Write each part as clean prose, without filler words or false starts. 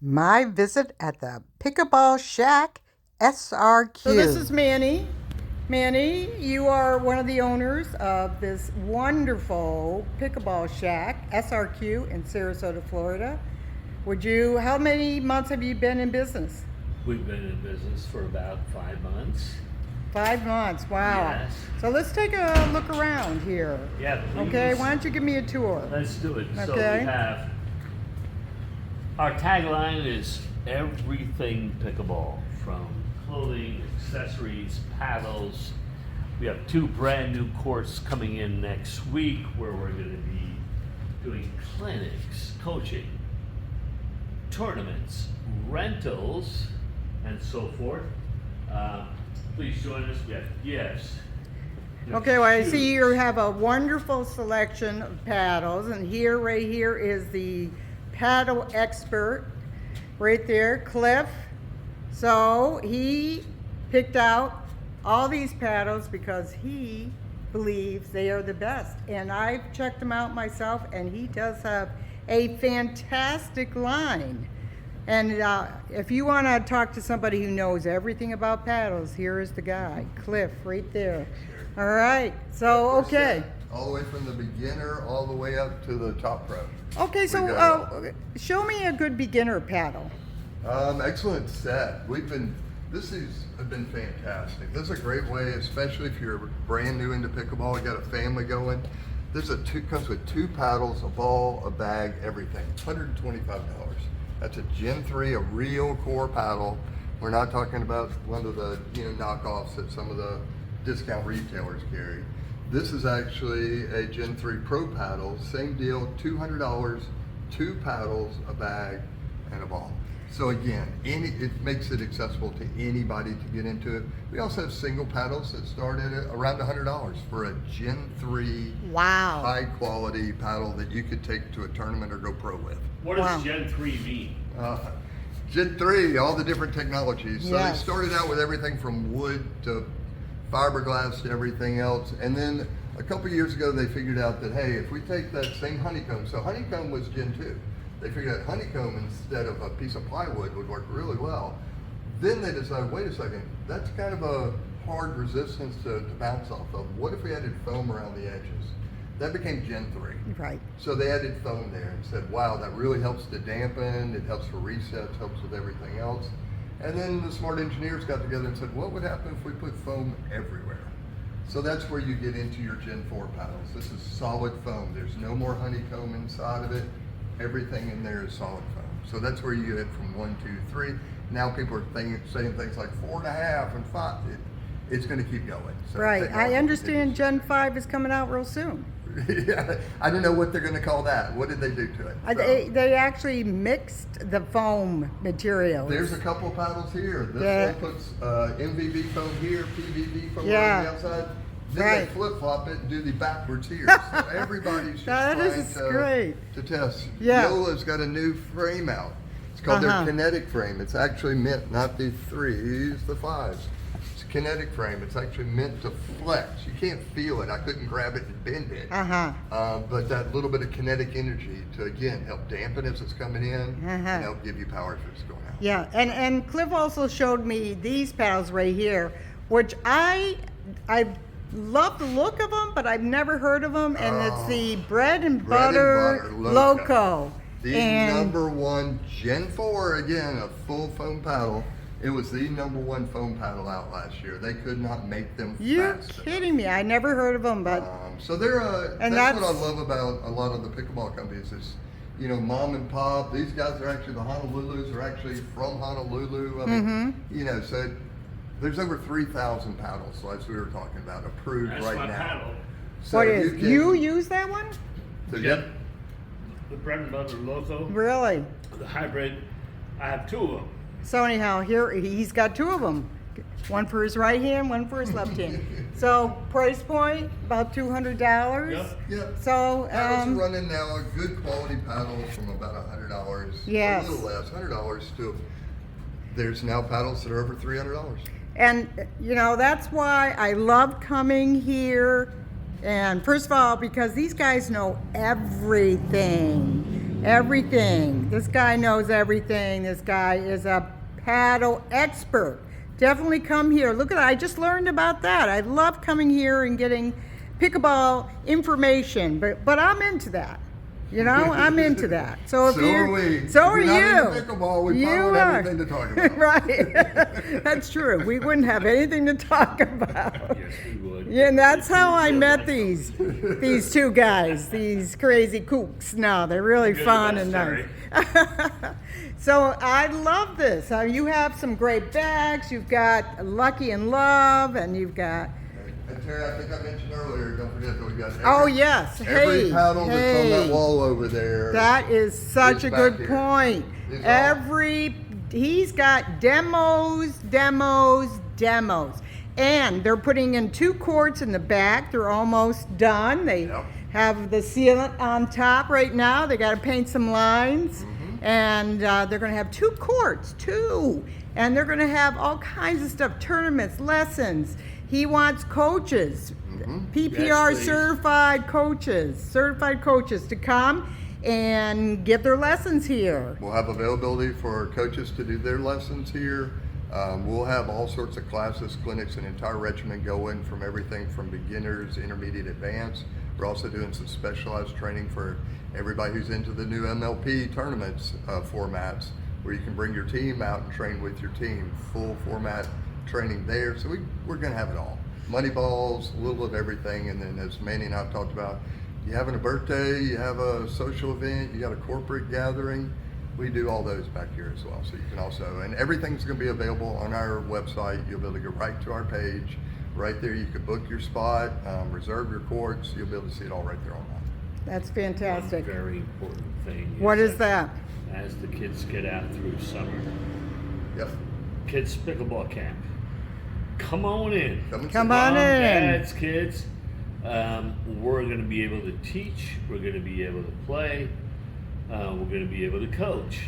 My visit at the Pickleball Shack SRQ. So this is Manny. Manny, you are one of the owners of this wonderful Pickleball Shack SRQ in Sarasota, Florida. How many months have you been in business? We've been in business for about 5 months. 5 months, wow. Yes. So let's take a look around here. Yeah, please. Okay, why don't you give me a tour? Let's do it. So we Okay. have, our tagline is everything pickleball, from clothing, accessories, paddles. We have 2 brand new courts coming in next week where we're going to be doing clinics, coaching, tournaments, rentals, and so forth. Please join us. We have gifts. Okay, well, I see you have a wonderful selection of paddles, and right here is the paddle expert right there, Cliff. So he picked out all these paddles because he believes they are the best, and I've checked them out myself, and he does have a fantastic line. And if you want to talk to somebody who knows everything about paddles, here is the guy, Cliff, right there. All right, so okay. All the way from the beginner all the way up to the top pro. Okay, so show me a good beginner paddle. Excellent set. This has been fantastic. This is a great way, especially if you're brand new into pickleball, you got a family going. Comes with 2 paddles, a ball, a bag, everything. $125. That's a Gen 3, a real core paddle. We're not talking about one of the knockoffs that some of the discount retailers carry. This is actually a Gen 3 Pro paddle, same deal, $200, 2 paddles, a bag, and a ball. So again, it makes it accessible to anybody to get into it. We also have single paddles that start at around $100 for a Gen 3 wow, high quality paddle that you could take to a tournament or go pro with. What does Gen 3 mean? Gen 3, all the different technologies. So yes. They started out with everything from wood to fiberglass to everything else. And then a couple years ago, they figured out that, hey, if we take that same honeycomb, so honeycomb was Gen 2. They figured out honeycomb instead of a piece of plywood would work really well. Then they decided, wait a second, that's kind of a hard resistance to bounce off of. What if we added foam around the edges? That became Gen 3. right. So they added foam there and said, wow, that really helps to dampen, it helps for resets, helps with everything else. And then the smart engineers got together and said, what would happen if we put foam everywhere? So that's where you get into your Gen 4 paddles. This is solid foam. There's no more honeycomb inside of it. Everything in there is solid foam. So that's where you get from 1, 2, 3. Now people are saying things like 4.5 and 5. It's going to keep going. So Right. I understand Gen 5 is coming out real soon. Yeah, I don't know what they're going to call that. What did they do to it? They actually mixed the foam materials. There's a couple of paddles here. This one puts MVB foam here, PVB foam on the outside. Then they flip-flop it and do the backwards here. So everybody's just trying to test. Yeah. Yola's got a new frame out. It's called their kinetic frame. It's actually meant, not the 3s, the 5s. It's a kinetic frame. It's actually meant to flex. You can't feel it. I couldn't grab it and bend it. But that little bit of kinetic energy to, again, help dampen as it's coming in and help give you power as it's going out. Yeah, and Cliff also showed me these paddles right here, which I love the look of them, but I've never heard of them, and it's the Bread and Butter Loco. The #1 Gen 4, again, a full foam paddle. It was the #1 foam paddle out last year. They could not make them You're fast kidding me. I never heard of them, but... so they're that's what I love about a lot of the pickleball companies is, mom and pop. These guys are actually, the Honolulus are actually from Honolulu. I mean, so there's over 3,000 paddles, as we were talking about, approved right now. Paddle. So what is, you use that one? So Yep. The Bread and Butter Loco. Really? The hybrid. I have 2 of them. So anyhow, here he's got 2 of them. One for his right hand, one for his left hand. So price point, about $200. Yep. So paddles are running now a good quality paddle from about $100. Yes. A little less, $100 to. There's now paddles that are over $300. And that's why I love coming here. And first of all, because these guys know everything. Everything. This guy knows everything. This guy is a paddle expert. Definitely come here. Look at that. I just learned about that. I love coming here and getting pickleball information, but I'm into that. You know, I'm into that. So if So you're, are we. so If are you're not you. into pickleball, we You probably are. have anything to talk about. Right. That's true. We wouldn't have anything to talk about. Yes, we would. Yeah, and that's how I Yeah, met like- these two guys, these crazy kooks. No, they're really You're the fun best, and nice. So I love this. You have some great bags. You've got Lucky and Love, and you've got. And Terry, I think I mentioned earlier, don't forget that we got Oh yes, every hey, paddle that's on that hey. wall over there. That is such is a good back here. point. These are all- He's got demos, and they're putting in 2 courts in the back. They're almost done. They Yep. have the sealant on top right now. They got to paint some lines, and they're going to have 2 courts, and they're going to have all kinds of stuff, tournaments, lessons. He wants coaches, PPR Yes, please. certified coaches to come and give their lessons here. We'll have availability for coaches to do their lessons here. We'll have all sorts of classes, clinics, an entire regimen going from everything from beginners, intermediate, advanced. We're also doing some specialized training for everybody who's into the new MLP tournaments formats, where you can bring your team out and train with your team. Full format training there. So we're going to have it all. Money balls, a little of everything. And then as Manny and I have talked about, you having a birthday, you have a social event, you got a corporate gathering, we do all those back here as well. So you can also, and everything's going to be available on our website. You'll be able to go right to our page. Right there, you can book your spot, reserve your courts. You'll be able to see it all right there online. That's One fantastic. very important thing. What is that? As the kids get out through summer, Yep. kids pickleball camp. Come on in. and Come see. on in. Dads, kids. We're going to be able to teach. We're going to be able to play. We're going to be able to coach.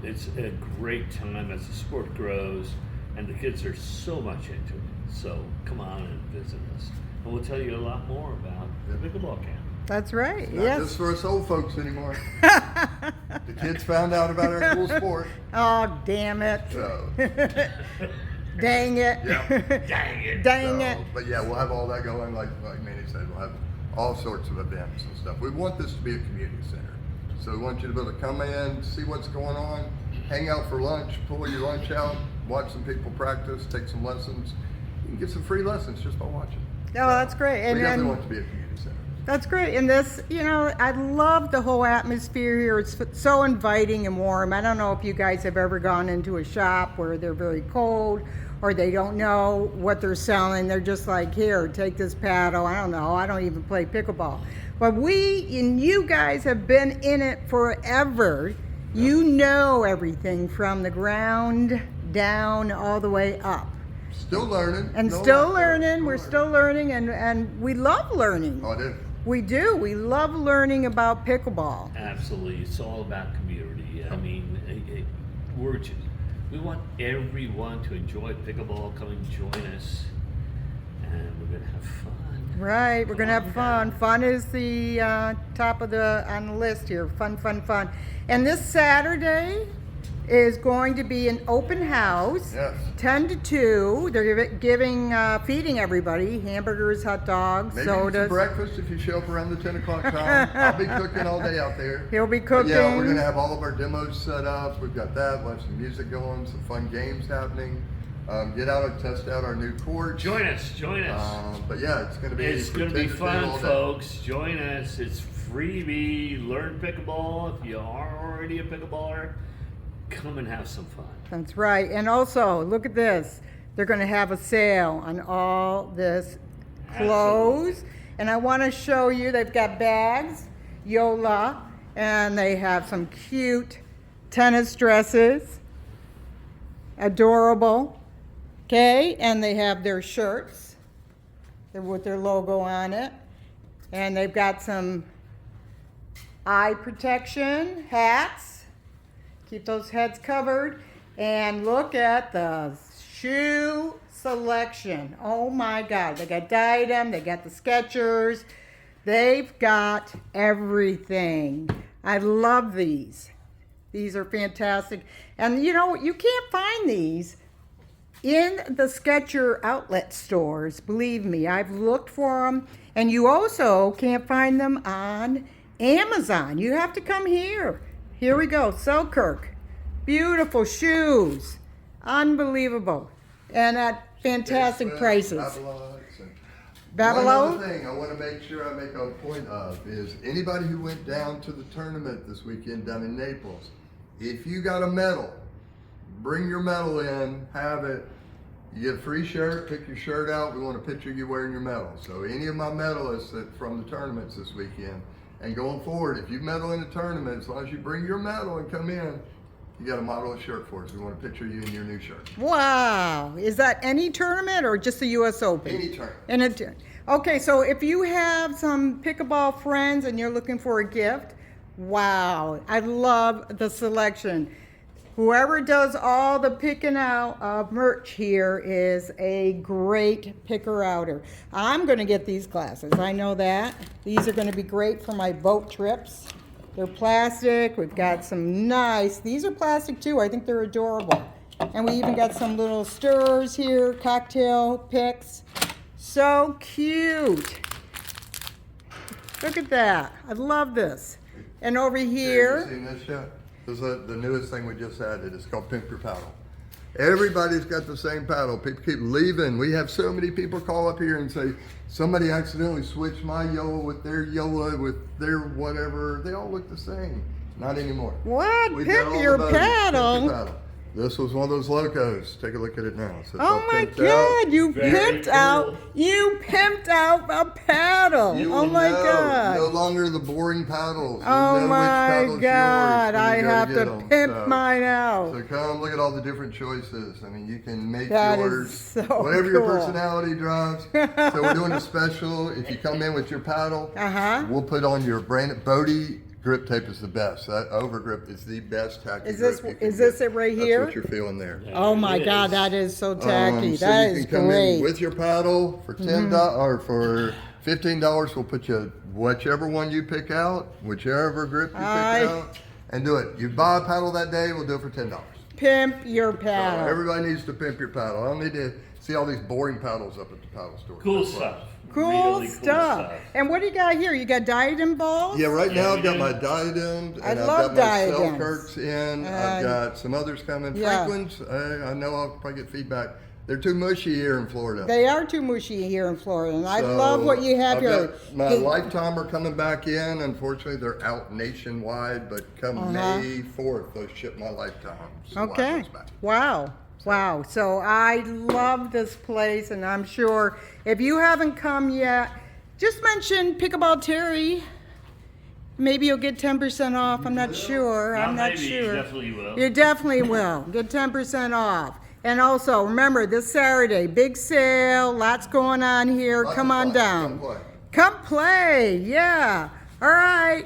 It's a great time as the sport grows, and the kids are so much into it. So come on and visit us, and we'll tell you a lot more about the pickleball camp. That's right. Not Yes. just for us old folks anymore. The kids found out about our cool sport. Oh, damn it. So, Dang it. Yeah. Dang it! Dang it. but yeah, we'll have all that going. Like Manny said, we'll have all sorts of events and stuff. We want this to be a community center. So we want you to be able to come in, see what's going on, hang out for lunch, pull your lunch out, watch some people practice, take some lessons. You can get some free lessons just by watching. Oh, that's great. We And definitely then want it to be a community center. that's great. And this, you know, I love the whole atmosphere here. It's so inviting and warm. I don't know if you guys have ever gone into a shop where they're very cold or they don't know what they're selling. They're just like, here, take this paddle. I don't know. I don't even play pickleball. But we and you guys have been in it forever. You know everything from the ground down all the way up. Still learning. And No still lie. learning. We're still learning, and we love learning. Oh, I do. We do. We love learning about pickleball. Absolutely, it's all about community. I mean, we want everyone to enjoy pickleball. Come and join us, and we're gonna have fun. Right. We're gonna have Come fun. on down. Fun is the top of on the list here. Fun, fun, fun. And this Saturday is going to be an open house. Yes. 10 to 2. They're feeding everybody hamburgers, hot dogs, Maybe some sodas. breakfast if you show up around the 10 o'clock time. I'll be cooking all day out there. He'll be But cooking. yeah, we're gonna have all of our demos set up. We've got that. We'll have some music going, some fun games happening. Get out and test out our new court. Join us. Join us. But yeah, it's gonna be. It's going to be 10 to 2 fun, all day. folks. Join us. It's freebie. Learn pickleball. If you are already a pickleballer, come and have some fun. That's right. And also, look at this. They're going to have a sale on all this clothes. Absolutely. And I want to show you, they've got bags, Yola, and they have some cute tennis dresses. Adorable. Okay, and they have their shirts with their logo on it. And they've got some eye protection hats. Keep those heads covered. And look at the shoe selection. Oh my God. They got Diadem, they got the Skechers. They've got everything. I love these. These are fantastic. And you know, you can't find these in the Skechers outlet stores. Believe me, I've looked for them. And you also can't find them on Amazon. You have to come here. Here we go, Selkirk. Beautiful shoes. Unbelievable. And at fantastic prices. Babylon? One other thing I want to make sure I make a point of is anybody who went down to the tournament this weekend down in Naples, if you got a medal, bring your medal in, have it. You get a free shirt, pick your shirt out. We want a picture of you wearing your medal. So any of my medalists from the tournaments this weekend, and going forward, if you medal in a tournament, as long as you bring your medal and come in, you got to model a shirt for us. We want a picture of you in your new shirt. Wow. Is that any tournament or just the U.S. Open? Any tournament. Okay, so if you have some pickleball friends and you're looking for a gift, wow, I love the selection. Whoever does all the picking out of merch here is a great picker-outer. I'm going to get these glasses. I know that. These are going to be great for my boat trips. They're plastic. We've got some nice, these are plastic too. I think they're adorable. And we even got some little stirrers here, cocktail picks. So cute. Look at that. I love this. And over here. Have you seen this yet? This is the newest thing we just added. It's called Pimp Your Paddle. Everybody's got the same paddle. People keep leaving. We have so many people call up here and say, somebody accidentally switched my Yola with their Yola with their whatever. They all look the same. Not anymore. What? We've got all Pimp your the buttons. paddle? Pimp your paddle. This was one of those locos. Take a look at it now. So it's Oh all my pimped God, out. you Very pimped cool. out a paddle. You Oh will my know. God. No longer the boring paddles. You'll Oh know which my paddle's God, yours when I you go have get to 'em. pimp mine out. So come look at all the different choices. I mean, you can make That is yours so whatever your cool. personality drives. So we're doing a special. If you come in with your paddle, we'll put on your brand. Bodie grip tape is the best. That over grip is the best tacky Is this- grip you can is this get. it right here? That's what you're feeling there. Oh my It God, is. that is so tacky. So That you is can come great. in with your paddle for $10 or for $15. We'll put you whichever one you pick out, whichever grip you pick out, and do it. You buy a paddle that day, we'll do it for $10. Pimp your So paddle. everybody needs to pimp your paddle. I don't need to see all these boring paddles up at the paddle store. Cool That's stuff. right. Cool Really stuff. And what do you got here? You got diadem balls? Yeah, right Yeah, now we I've got do. my diadems, I and I've love got my diadems. Selkirks in. I've got some others coming. Yeah. Franklin's, I know I'll probably get feedback. They're too mushy here in Florida. They are too mushy here in Florida. And I So, love what you have I've here. got my Lifetime are coming back in. Unfortunately, they're out nationwide, but come May 4th, they'll ship my Lifetime. So Okay. back. Wow. Wow. So I love this place, and I'm sure if you haven't come yet, just mention Pickleball Terry. Maybe you'll get 10% off. I'm not sure. I'm not maybe, sure. You definitely will. You definitely will. Get 10% off. And also, remember, this Saturday, big sale, lots going on here. Lots Come of on play. down. Come play. Come play. Yeah. All right.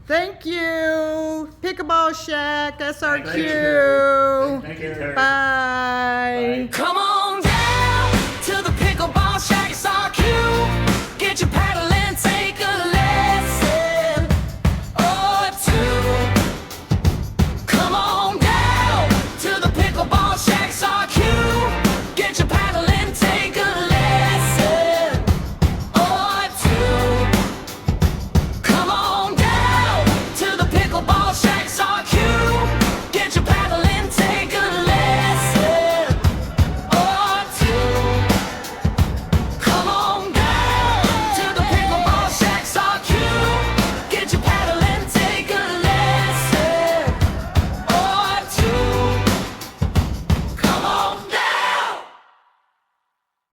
Thank you. Pickleball Shack SRQ. Thank you. Thank you, Terry. Bye. Bye. Come on!